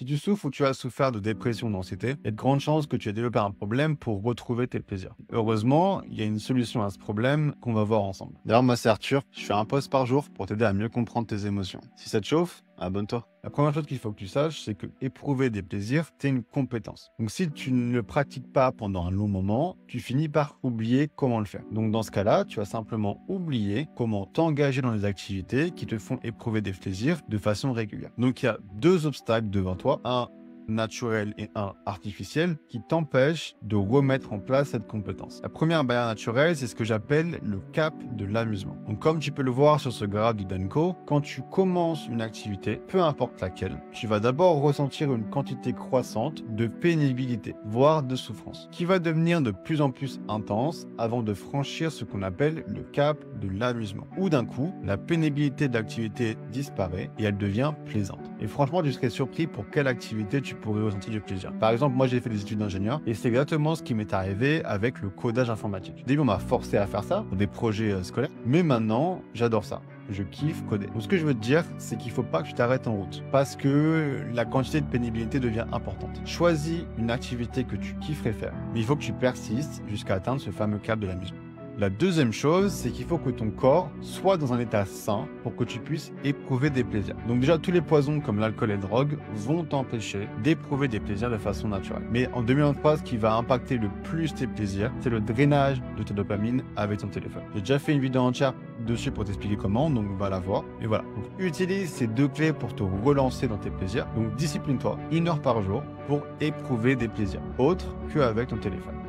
Si tu souffres ou tu as souffert de dépression ou d'anxiété, il y a de grandes chances que tu aies développé un problème pour retrouver tes plaisirs. Heureusement, il y a une solution à ce problème qu'on va voir ensemble. D'ailleurs, moi c'est Arthur, je fais un post par jour pour t'aider à mieux comprendre tes émotions. Si ça te chauffe, abonne-toi. La première chose qu'il faut que tu saches, c'est que éprouver des plaisirs, c'est une compétence. Donc si tu ne le pratiques pas pendant un long moment, tu finis par oublier comment le faire. Donc dans ce cas-là, tu vas simplement oublier comment t'engager dans les activités qui te font éprouver des plaisirs de façon régulière. Donc il y a deux obstacles devant toi, un naturel et un artificiel qui t'empêchent de remettre en place cette compétence. La première barrière naturelle, c'est ce que j'appelle le cap de l'amusement. Donc comme tu peux le voir sur ce graphe du Danko, quand tu commences une activité, peu importe laquelle, tu vas d'abord ressentir une quantité croissante de pénibilité, voire de souffrance, qui va devenir de plus en plus intense avant de franchir ce qu'on appelle le cap de l'amusement. Où d'un coup, la pénibilité de l'activité disparaît et elle devient plaisante. Et franchement, tu serais surpris pour quelle activité tu pourrais ressentir du plaisir. Par exemple, moi j'ai fait des études d'ingénieur et c'est exactement ce qui m'est arrivé avec le codage informatique. Au début, on m'a forcé à faire ça pour des projets scolaires, mais maintenant, j'adore ça. Je kiffe coder. Donc ce que je veux te dire, c'est qu'il ne faut pas que tu t'arrêtes en route parce que la quantité de pénibilité devient importante. Choisis une activité que tu kifferais faire, mais il faut que tu persistes jusqu'à atteindre ce fameux cap de l'amusement. La deuxième chose, c'est qu'il faut que ton corps soit dans un état sain pour que tu puisses éprouver des plaisirs. Donc déjà, tous les poisons comme l'alcool et la drogue vont t'empêcher d'éprouver des plaisirs de façon naturelle. Mais en 2023, ce qui va impacter le plus tes plaisirs, c'est le drainage de ta dopamine avec ton téléphone. J'ai déjà fait une vidéo entière dessus pour t'expliquer comment, donc va la voir. Et voilà. Donc utilise ces deux clés pour te relancer dans tes plaisirs. Donc discipline-toi 1 heure par jour pour éprouver des plaisirs autres qu'avec ton téléphone.